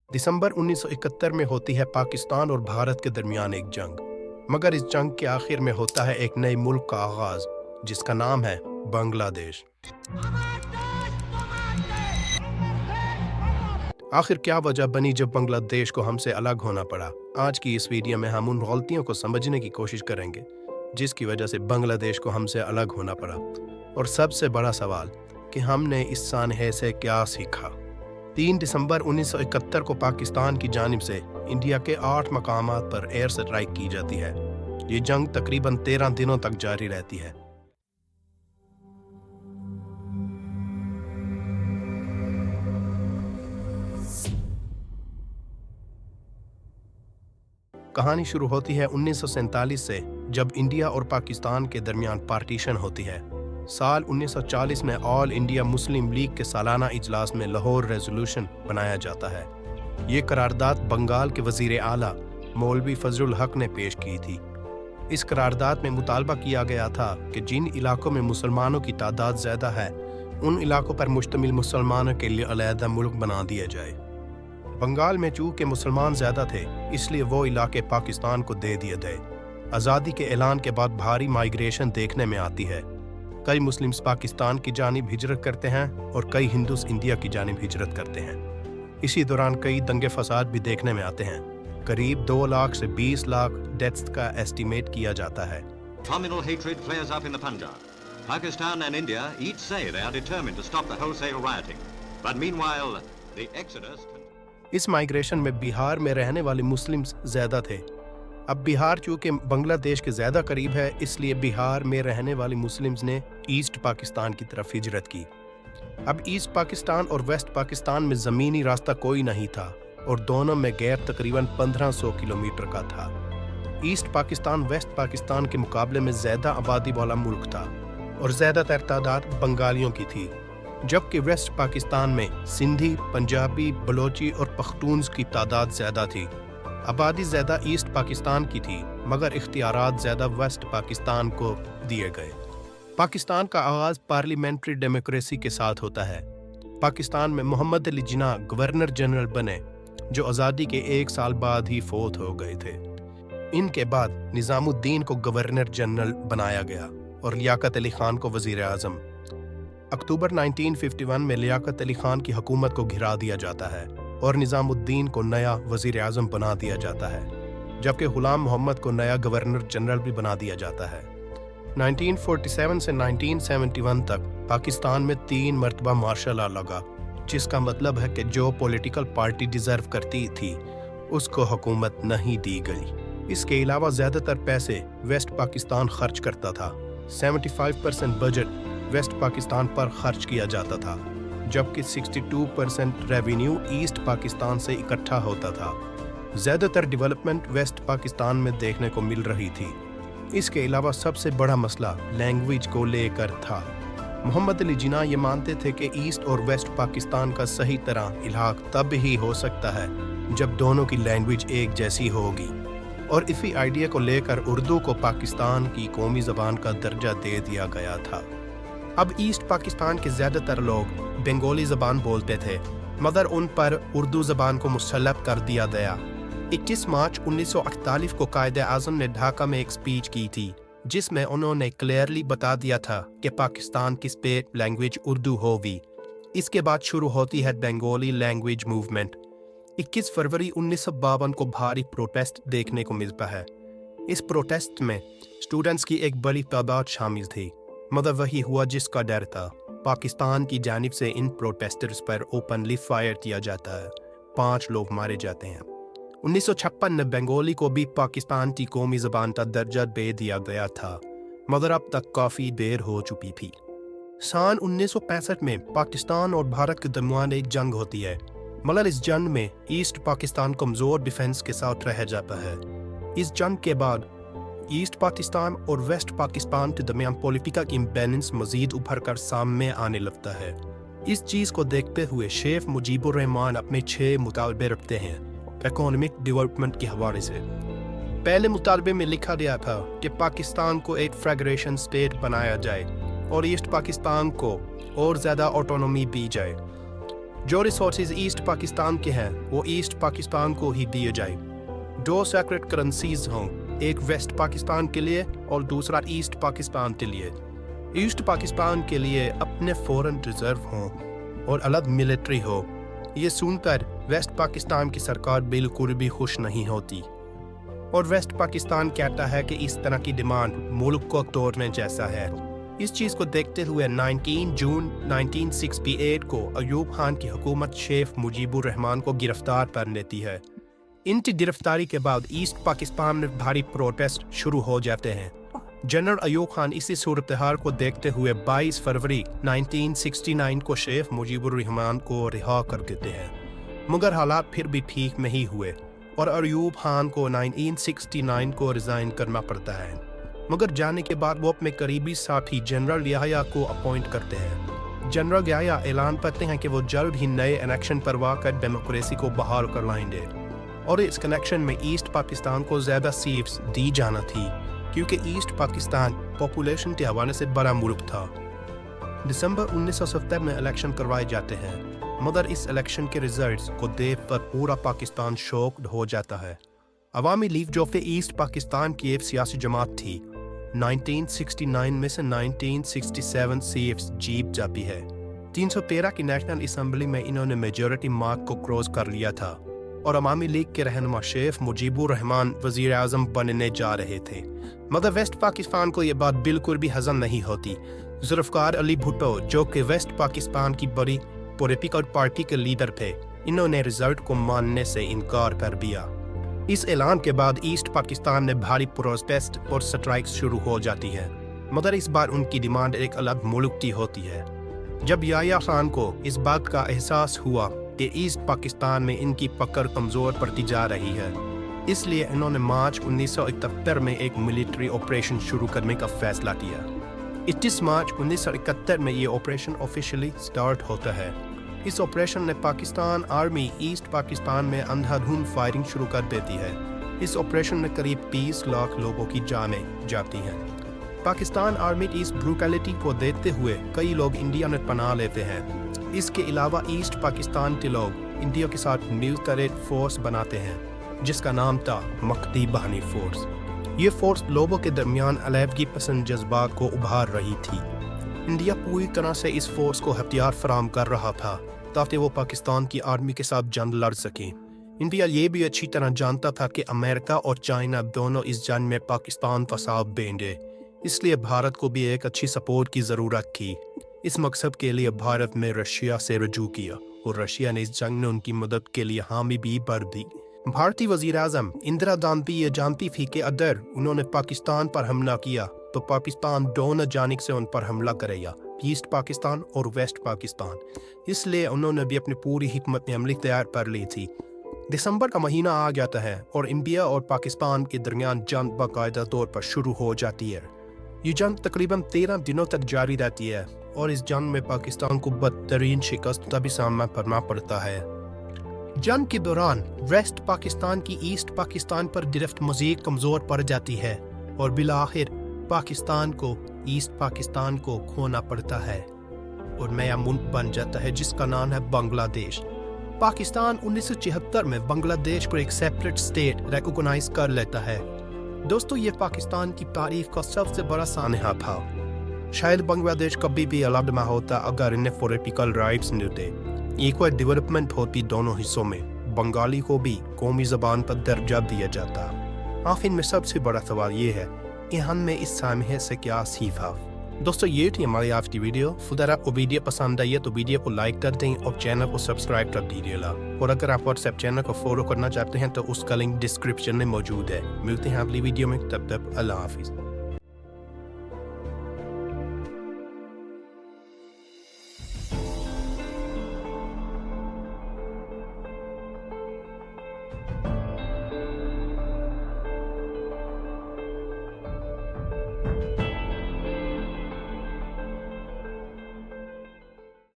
दिसंबर 1971 में होती है पाकिस्तान और भारत के दरमियान एक जंग, मगर इस जंग के आखिर में होता है एक नए मुल्क का आगाज, जिसका नाम है बांग्लादेश। आखिर क्या वजह बनी जब बांग्लादेश को हमसे अलग होना पड़ा? आज की इस वीडियो में हम उन गलतियों को समझने की कोशिश करेंगे जिसकी वजह से बांग्लादेश को हमसे अलग होना पड़ा, और सबसे बड़ा सवाल कि हमने इस सानहे से क्या सीखा। 3 दिसंबर 1971 को पाकिस्तान की जानिब से इंडिया के 8 मकामात पर एयर स्ट्राइक की जाती है। ये जंग तकरीबन 13 दिनों तक जारी रहती है। कहानी शुरू होती है 1947 से, जब इंडिया और पाकिस्तान के दरमियान पार्टीशन होती है। साल 1940 में ऑल इंडिया मुस्लिम लीग के सालाना इजलास में लाहौर रेजोल्यूशन बनाया जाता है। ये करारदाद बंगाल के वजीर आला मौलवी फजलुल हक ने पेश की थी। इस करारदाद में मुतालबा किया गया था कि जिन इलाकों में मुसलमानों की तादाद ज़्यादा है, उन इलाकों पर मुश्तमिल मुसलमानों के लिए अलहदा मुल्क बना दिया जाए। बंगाल में चूँकि मुसलमान ज़्यादा थे, इसलिए वो इलाके पाकिस्तान को दे दिए गए। आज़ादी के ऐलान के बाद भारी माइग्रेशन देखने में आती है। कई मुस्लिम्स पाकिस्तान की जानिब हिजरत करते हैं और कई हिंदूस इंडिया की जानिब हिजरत करते हैं। इसी दौरान कई दंगे फसाद भी देखने में आते हैं। करीब 2 लाख से 20 लाख डेथ्स का एस्टीमेट किया जाता है। Communal hatred flares up in the Punjab. Pakistan and India each say they are determined to stop the wholesale rioting. But meanwhile, the exodus... इस माइग्रेशन में बिहार में रहने वाले मुस्लिम्स ज़्यादा थे। अब बिहार चूँकि बांग्लादेश के ज़्यादा करीब है, इसलिए बिहार में रहने वाले मुस्लिम्स ने ईस्ट पाकिस्तान की तरफ हिजरत की। अब ईस्ट पाकिस्तान और वेस्ट पाकिस्तान में ज़मीनी रास्ता कोई नहीं था और दोनों में गैप तकरीबन 1500 किलोमीटर का था। ईस्ट पाकिस्तान वेस्ट पाकिस्तान के मुकाबले में ज़्यादा आबादी वाला मुल्क था और ज़्यादातर तादाद बंगालियों की थी, जबकि वेस्ट पाकिस्तान में सिंधी, पंजाबी, बलोची और पख्तून्स की तादाद ज़्यादा थी। आबादी ज़्यादा ईस्ट पाकिस्तान की थी, मगर इख्तियारात ज़्यादा वेस्ट पाकिस्तान को दिए गए। पाकिस्तान का आगाज़ पार्लियामेंट्री डेमोक्रेसी के साथ होता है। पाकिस्तान में मोहम्मद अली जिन्ना गवर्नर जनरल बने, जो आज़ादी के 1 साल बाद ही फौत हो गए थे। इनके बाद निज़ामुद्दीन को गवर्नर जनरल बनाया गया और लियाकत अली खान को वज़ीर आज़म। अक्टूबर 1951 में लियाकत अली खान की हुकूमत को घिरा दिया जाता है और निज़ामुद्दीन को नया वज़ीर आज़म बना दिया जाता है, जबकि ग़ुलाम मोहम्मद को नया गवर्नर जनरल भी बना दिया जाता है। 1947 से 1971 तक पाकिस्तान में 3 मरतबा मार्शल लॉ लगा, जिसका मतलब है कि जो पॉलिटिकल पार्टी डिज़र्व करती थी उसको हुकूमत नहीं दी गई। इसके अलावा ज़्यादातर पैसे वेस्ट पाकिस्तान खर्च करता था। 75% बजट वेस्ट पाकिस्तान पर खर्च किया जाता था, जबकि 62% रेवेन्यू ईस्ट पाकिस्तान से इकट्ठा होता था। ज़्यादातर डेवलपमेंट वेस्ट पाकिस्तान में देखने को मिल रही थी। इसके अलावा सबसे बड़ा मसला लैंग्वेज को लेकर था। मोहम्मद अली जिन्ना ये मानते थे कि ईस्ट और वेस्ट पाकिस्तान का सही तरह इलाक़ तब ही हो सकता है जब दोनों की लैंग्वेज एक जैसी होगी, और इसी आइडिया को लेकर उर्दू को पाकिस्तान की कौमी ज़बान का दर्जा दे दिया गया था। अब ईस्ट पाकिस्तान के ज़्यादातर लोग बंगाली ज़बान बोलते थे, मगर उन पर उर्दू ज़बान को मुसल्लत कर दिया गया। 21 मार्च 1948 को कायदे आज़म ने ढाका में एक स्पीच की थी, जिसमें उन्होंने क्लियरली बता दिया था कि पाकिस्तान की स्टेट लैंग्वेज उर्दू होगी। इसके बाद शुरू होती है बंगाली लैंग्वेज मूवमेंट। 21 फरवरी 1952 को भारी प्रोटेस्ट देखने को मिलता है। इस प्रोटेस्ट में स्टूडेंट्स की एक बड़ी तादाद शामिल थी, मगर वही हुआ जिसका डर था। पाकिस्तान की जानिब से इन प्रोटेस्टर्स पर ओपनली फायर किया जाता है। 5 लोग मारे जाते हैं। 1956 में बंगाली को भी पाकिस्तान की कौमी ज़बान का दर्जा दे दिया गया था, मगर अब तक काफ़ी देर हो चुकी थी। सन 1965 में पाकिस्तान और भारत के दरमियान एक जंग होती है, मगर इस जंग में ईस्ट पाकिस्तान कमज़ोर डिफेंस के साथ रह जाता है। इस जंग के बाद ईस्ट पाकिस्तान और वेस्ट पाकिस्तान के दरमियान पॉलिटिकल इम्बैलेंस मजीद उभर कर सामने आने लगता है। इस चीज़ को देखते हुए शेख मुजीबुर रहमान अपने 6 मुतालबे रखते हैं इकोनॉमिक डेवलपमेंट के हवाले से। पहले मुतालबे में लिखा गया था कि पाकिस्तान को एक फेडरेशन स्टेट बनाया जाए और ईस्ट पाकिस्तान को और ज़्यादा ऑटोनॉमी दी जाए। جو ریسورسز ایسٹ پاکستان کے ہیں وہ ایسٹ پاکستان کو ہی دیے جائے. 2 سیکرٹ کرنسیز ہوں, ایک ویسٹ پاکستان کے لیے اور دوسرا ایسٹ پاکستان کے لیے. ایسٹ پاکستان کے لیے اپنے فورن ریزرو ہوں اور الگ ملٹری ہو. یہ سن کر ویسٹ پاکستان کی سرکار بالکل بھی خوش نہیں ہوتی اور ویسٹ پاکستان کہتا ہے کہ اس طرح کی ڈیمانڈ ملک کو توڑنے جیسا ہے. اس چیز کو دیکھتے ہوئے 19 جون 1968 کو ایوب خان کی حکومت شیخ مجیب الرحمان کو گرفتار کر لیتی ہے. ان کی گرفتاری کے بعد ایسٹ پاکستان میں بھاری پروٹیسٹ شروع ہو جاتے ہیں. جنرل ایوب خان اسی صورتحال کو دیکھتے ہوئے 22 فروری 1969 کو شیخ مجیب الرحمان کو رہا کر دیتے ہیں, مگر حالات پھر بھی ٹھیک نہیں ہوئے اور ایوب خان کو 1969 کو ریزائن کرنا پڑتا ہے. مگر جانے کے بعد وہ اپنے قریبی ساتھی جنرل یحییٰ کو اپوائنٹ کرتے ہیں. جنرل یحییٰ اعلان کرتے ہیں کہ وہ جلد ہی نئے الیکشن کروا کر ڈیموکریسی کو بحال کرلائیں گے اور اس کنیکشن میں ایسٹ پاکستان کو زیادہ سیٹس دی جانا تھی کیونکہ ایسٹ پاکستان پاپولیشن کے حوالے سے بڑا ملک تھا. دسمبر 1970 میں الیکشن کروائے جاتے ہیں, مگر اس الیکشن کے ریزلٹس کو دیکھ کر پورا پاکستان شوکڈ ہو جاتا ہے. عوامی لیگ جو کہ ایسٹ پاکستان کی ایک سیاسی جماعت تھی 1969 میں سے 1967 سیٹس جیت جاتی ہے. 313 کی نیشنل اسمبلی میں انہوں نے میجورٹی مارک کو کراس کر لیا تھا اور عوامی لیگ کے رہنما شیخ مجیب الرحمان وزیر اعظم بننے جا رہے تھے. مگر ویسٹ پاکستان کو یہ بات بالکل بھی ہضم نہیں ہوتی. ذوالفقار علی بھٹو جو کہ ویسٹ پاکستان کی بڑی پولیٹیکل پارٹی کے لیڈر تھے, انہوں نے رزلٹ کو ماننے سے انکار کر دیا. اس اعلان کے بعد ایسٹ پاکستان میں بھاری پروٹیسٹ اور سٹرائکس شروع ہو جاتی ہے, مگر اس بار ان کی ڈیمانڈ ایک الگ ملک کی ہوتی ہے. جب یحییٰ خان کو اس بات کا احساس ہوا کہ ایسٹ پاکستان میں ان کی پکڑ کمزور پڑتی جا رہی ہے, اس لیے انہوں نے مارچ 1971 میں ایک ملٹری آپریشن شروع کرنے کا فیصلہ کیا. 21 مارچ 1971 میں یہ آپریشن آفیشلی سٹارٹ ہوتا ہے. اس آپریشن نے پاکستان آرمی ایسٹ پاکستان میں اندھا دھند فائرنگ شروع کر دیتی ہے. اس آپریشن میں قریب 30 لاکھ لوگوں کی جانیں جاتی ہیں. پاکستان آرمی کی اس بروٹیلٹی کو دیکھتے ہوئے کئی لوگ انڈیا میں پناہ لیتے ہیں. اس کے علاوہ ایسٹ پاکستان کے لوگ انڈیا کے ساتھ مل کر ایک فورس بناتے ہیں جس کا نام تھا مکتی بہانی فورس. یہ فورس لوگوں کے درمیان علیحدگی پسند جذبات کو ابھار رہی تھی. انڈیا پوری طرح سے اس فورس کو ہتھیار فراہم کر رہا تھا تاکہ وہ پاکستان کی آرمی کے ساتھ جنگ لڑ سکیں. انڈیا یہ بھی اچھی طرح جانتا تھا کہ امریکہ اور چائنا دونوں اس جنگ میں پاکستان کا ساتھ دیں گے, اس لیے بھارت کو بھی ایک اچھی سپورٹ کی ضرورت تھی. اس مقصد کے لیے بھارت نے رشیا سے رجوع کیا اور رشیا نے اس جنگ میں ان کی مدد کے لیے حامی بھی بھر دی. بھارتی وزیر اعظم اندرا گاندھی یہ جانتی تھی کہ اگر انہوں نے پاکستان پر حملہ کیا تو پاکستان دونوں جانب سے ان پر حملہ کرے گا, ایسٹ پاکستان اور ویسٹ پاکستان. اس لیے انہوں نے بھی اپنی پوری حکمت عملی تیار کر لی تھی. دسمبر کا مہینہ آ جاتا ہے اور انڈیا اور پاکستان کے درمیان جنگ باقاعدہ طور پر شروع ہو جاتی ہے. یہ جنگ تقریباً 13 دنوں تک جاری رہتی ہے اور اس جنگ میں پاکستان کو بدترین شکست کا بھی سامنا کرنا پڑتا ہے. جنگ کے دوران ویسٹ پاکستان کی ایسٹ پاکستان پر گرفت مزید کمزور پڑ جاتی ہے اور بالآخر پاکستان کو ایسٹ پاکستان کو کھونا پڑتا ہے اور نیا ملک بن جاتا ہے جس کا نام ہے بنگلہ دیش. پاکستان 1976 میں بنگلہ دیش کو ایک سیپریٹ اسٹیٹ ریکوگنائز کر لیتا ہے. دوستو, یہ پاکستان کی تاریخ کا سب سے بڑا سانحہ تھا. شاید بنگلہ دیش کبھی بھی الگ نہ ہوتا اگر انہیں پولیٹیکل رائٹس ملتے. ایکوئل ڈیولپمنٹ ہوتی دونوں حصوں میں, بنگالی کو بھی قومی زبان پر درجہ دیا جاتا. آخر میں سب سے بڑا سوال یہ ہے کہ ہم نے اس سانحے سے کیا سیکھا. دوستو, یہ تھی ہماری آج کی ویڈیو. اگر آپ کو ویڈیو پسند آئی ہے تو ویڈیو کو لائک کر دیں اور چینل کو سبسکرائب کر دیجیے گا. اور اگر آپ واٹس ایپ چینل کو فالو کرنا چاہتے ہیں تو اس کا لنک ڈسکرپشن میں موجود ہے. ملتے ہیں اگلی ویڈیو میں, تب تک اللہ حافظ.